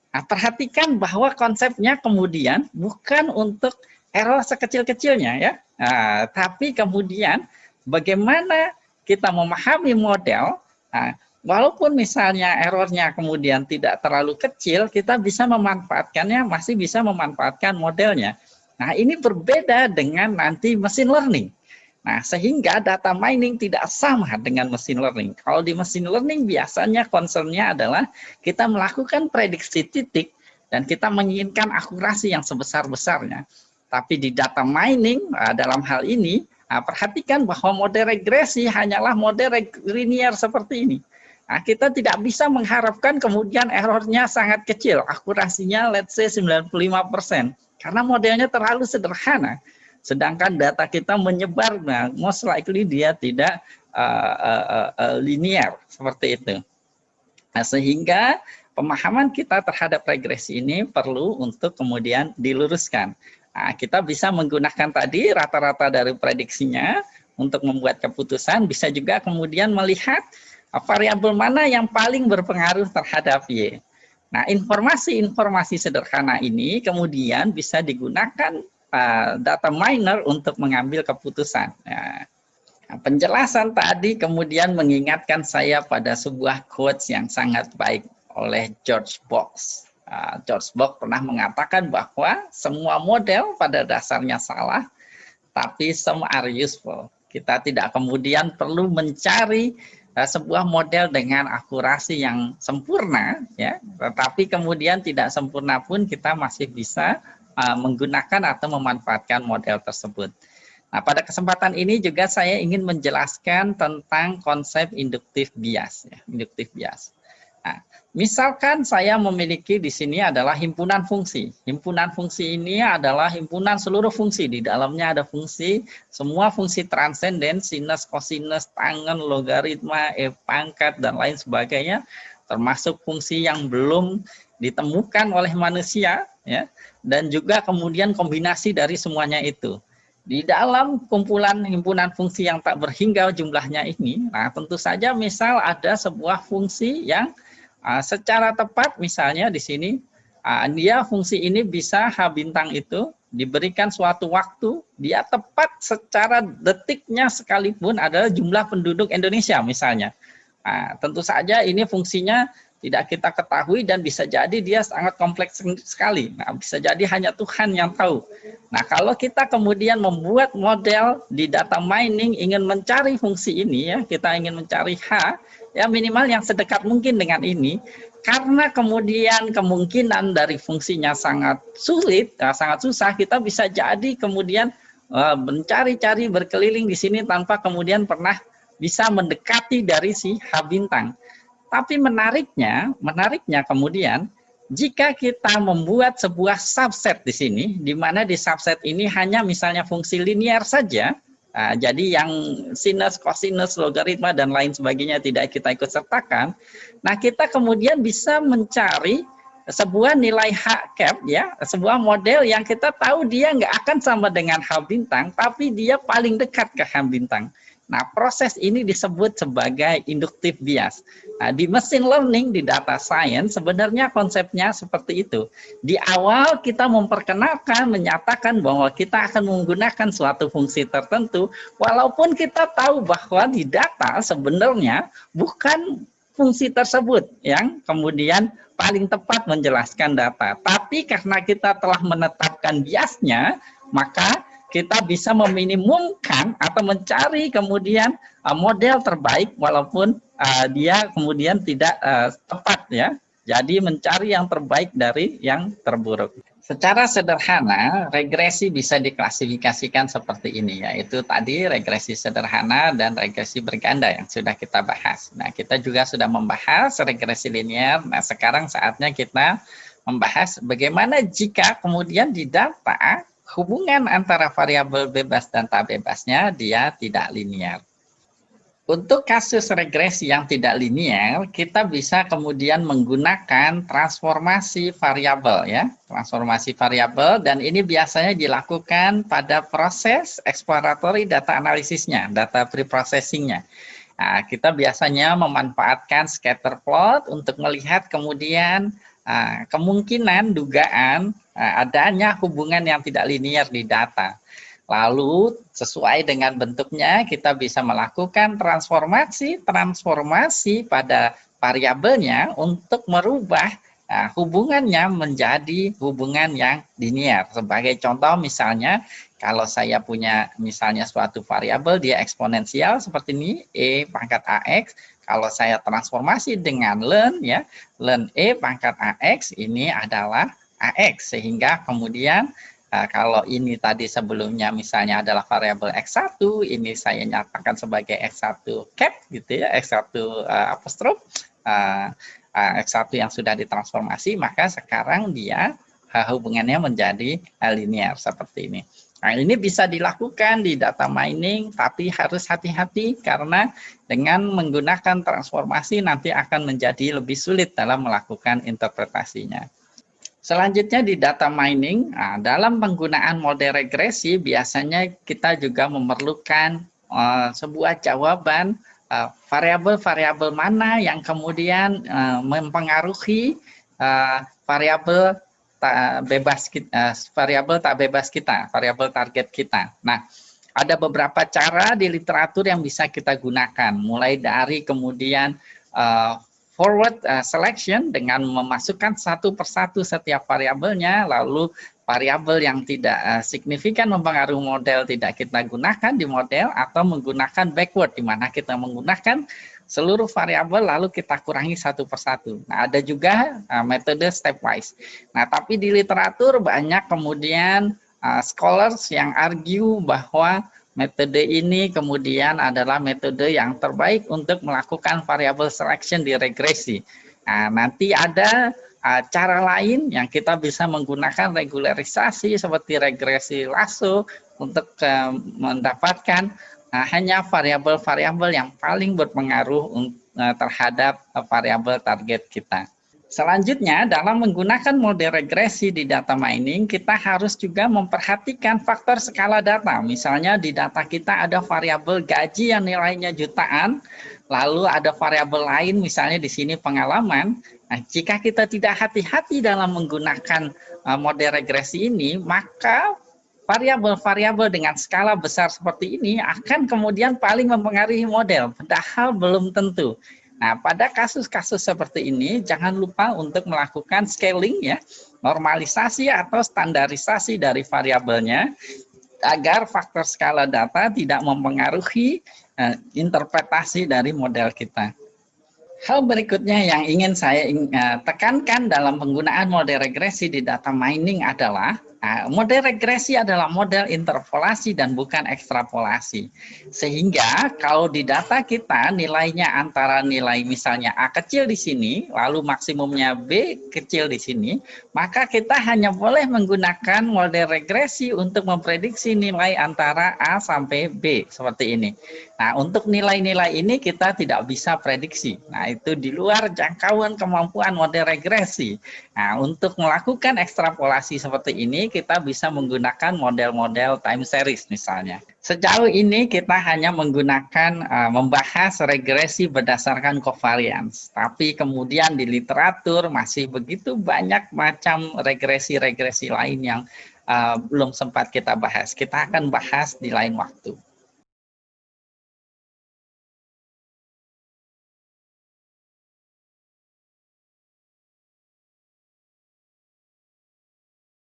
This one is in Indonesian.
Nah, perhatikan bahwa konsepnya kemudian bukan untuk error sekecil-kecilnya ya, tapi kemudian bagaimana kita memahami model. Nah, walaupun misalnya errornya kemudian tidak terlalu kecil, kita bisa memanfaatkannya, masih bisa memanfaatkan modelnya. Nah, ini berbeda dengan nanti machine learning. Nah, sehingga data mining tidak sama dengan machine learning. Kalau di machine learning biasanya concern-nya adalah kita melakukan prediksi titik dan kita menginginkan akurasi yang sebesar-besarnya. Tapi di data mining dalam hal ini, perhatikan bahwa model regresi hanyalah model linear seperti ini. Nah, kita tidak bisa mengharapkan kemudian errornya sangat kecil, akurasinya let's say 95%, karena modelnya terlalu sederhana. Sedangkan data kita menyebar, nah, most likely dia tidak linear seperti itu. Nah, sehingga pemahaman kita terhadap regresi ini perlu untuk kemudian diluruskan. Nah, kita bisa menggunakan tadi rata-rata dari prediksinya untuk membuat keputusan, bisa juga kemudian melihat variabel mana yang paling berpengaruh terhadap Y. Nah, informasi-informasi sederhana ini kemudian bisa digunakan data miner untuk mengambil keputusan. Nah, penjelasan tadi kemudian mengingatkan saya pada sebuah quotes yang sangat baik oleh George Box. George Box pernah mengatakan bahwa semua model pada dasarnya salah, tapi some are useful. Kita tidak kemudian perlu mencari sebuah model dengan akurasi yang sempurna, ya, tetapi kemudian tidak sempurna pun kita masih bisa menggunakan atau memanfaatkan model tersebut. Nah, pada kesempatan ini juga saya ingin menjelaskan tentang konsep inductive bias. Ya, inductive bias. Nah, misalkan saya memiliki di sini adalah himpunan fungsi. Himpunan fungsi ini adalah himpunan seluruh fungsi. Di dalamnya ada fungsi, semua fungsi transenden, sinus, kosinus, tangen, logaritma, pangkat, dan lain sebagainya. Termasuk fungsi yang belum ditemukan oleh manusia, ya, dan juga kemudian kombinasi dari semuanya itu. Di dalam kumpulan himpunan fungsi yang tak berhingga jumlahnya ini, nah tentu saja misal ada sebuah fungsi yang secara tepat, misalnya di sini dia fungsi ini bisa H bintang itu diberikan suatu waktu, dia tepat secara detiknya sekalipun adalah jumlah penduduk Indonesia misalnya. Tentu saja ini fungsinya tidak kita ketahui dan bisa jadi dia sangat kompleks sekali. Nah, bisa jadi hanya Tuhan yang tahu. Nah, kalau kita kemudian membuat model di data mining ingin mencari fungsi ini, ya, kita ingin mencari H, ya minimal yang sedekat mungkin dengan ini, karena kemudian kemungkinan dari fungsinya sangat sulit, sangat susah, kita bisa jadi kemudian mencari-cari berkeliling di sini tanpa kemudian pernah bisa mendekati dari si H bintang. Tapi menariknya kemudian jika kita membuat sebuah subset di sini, di mana di subset ini hanya misalnya fungsi linear saja, jadi yang sinus, kosinus, logaritma dan lain sebagainya tidak kita ikut sertakan, nah kita kemudian bisa mencari sebuah nilai H cap, ya, sebuah model yang kita tahu dia nggak akan sama dengan H bintang, tapi dia paling dekat ke H bintang. Nah, proses ini disebut sebagai inductive bias. Nah, di machine learning, di data science, sebenarnya konsepnya seperti itu. Di awal kita memperkenalkan, menyatakan bahwa kita akan menggunakan suatu fungsi tertentu, walaupun kita tahu bahwa di data sebenarnya bukan fungsi tersebut yang kemudian paling tepat menjelaskan data. Tapi karena kita telah menetapkan biasnya, maka kita bisa meminimumkan atau mencari kemudian model terbaik walaupun dia kemudian tidak tepat, ya. Jadi mencari yang terbaik dari yang terburuk. Secara sederhana, regresi bisa diklasifikasikan seperti ini, yaitu tadi regresi sederhana dan regresi berganda yang sudah kita bahas. Nah, kita juga sudah membahas regresi linear. Nah, sekarang saatnya kita membahas bagaimana jika kemudian di data hubungan antara variabel bebas dan tak bebasnya dia tidak linear. Untuk kasus regresi yang tidak linear, kita bisa kemudian menggunakan transformasi variabel, ya, transformasi variabel, dan ini biasanya dilakukan pada proses exploratory data analisisnya, data preprocessingnya. Nah, kita biasanya memanfaatkan scatter plot untuk melihat kemudian kemungkinan dugaan adanya hubungan yang tidak linear di data. Lalu sesuai dengan bentuknya kita bisa melakukan transformasi pada variabelnya untuk merubah hubungannya menjadi hubungan yang linear. Sebagai contoh misalnya kalau saya punya misalnya suatu variabel dia eksponensial seperti ini e pangkat ax, kalau saya transformasi dengan ln ya, ln e pangkat ax ini adalah ax, sehingga kemudian kalau ini tadi sebelumnya misalnya adalah variabel x1, ini saya nyatakan sebagai x1 cap gitu ya, x1 apostrof, x1 yang sudah ditransformasi, maka sekarang dia hubungannya menjadi linear seperti ini. Nah, ini bisa dilakukan di data mining, tapi harus hati-hati karena dengan menggunakan transformasi nanti akan menjadi lebih sulit dalam melakukan interpretasinya. Selanjutnya di data mining, dalam penggunaan model regresi biasanya kita juga memerlukan sebuah jawaban variabel-variabel mana yang kemudian mempengaruhi variabel variabel tak bebas kita, variabel target kita. Nah, ada beberapa cara di literatur yang bisa kita gunakan, mulai dari kemudian forward selection dengan memasukkan satu persatu setiap variabelnya, lalu variabel yang tidak signifikan mempengaruhi model tidak kita gunakan di model, atau menggunakan backward di mana kita menggunakan seluruh variabel lalu kita kurangi satu persatu. Nah, ada juga metode stepwise. Nah, tapi di literatur banyak kemudian scholars yang argue bahwa metode ini kemudian adalah metode yang terbaik untuk melakukan variable selection di regresi. Nah, nanti ada cara lain yang kita bisa menggunakan regularisasi seperti regresi lasso untuk mendapatkan hanya variabel-variabel yang paling berpengaruh terhadap variabel target kita. Selanjutnya, dalam menggunakan model regresi di data mining, kita harus juga memperhatikan faktor skala data. Misalnya di data kita ada variabel gaji yang nilainya jutaan, lalu ada variabel lain misalnya di sini pengalaman. Nah, jika kita tidak hati-hati dalam menggunakan model regresi ini, maka variabel-variabel dengan skala besar seperti ini akan kemudian paling mempengaruhi model, padahal belum tentu. Nah, pada kasus-kasus seperti ini, jangan lupa untuk melakukan scaling ya, normalisasi atau standarisasi dari variabelnya, agar faktor skala data tidak mempengaruhi interpretasi dari model kita. Hal berikutnya yang ingin saya tekankan dalam penggunaan model regresi di data mining adalah model regresi adalah model interpolasi dan bukan ekstrapolasi. Sehingga kalau di data kita nilainya antara nilai misalnya A kecil di sini, lalu maksimumnya B kecil di sini, maka kita hanya boleh menggunakan model regresi untuk memprediksi nilai antara A sampai B, seperti ini. Nah, untuk nilai-nilai ini kita tidak bisa prediksi. Nah, itu di luar jangkauan kemampuan model regresi. Nah, untuk melakukan ekstrapolasi seperti ini, kita bisa menggunakan model-model time series misalnya. Sejauh ini kita hanya menggunakan membahas regresi berdasarkan covariance. Tapi kemudian di literatur masih begitu banyak macam regresi-regresi lain yang belum sempat kita bahas. Kita akan bahas di lain waktu.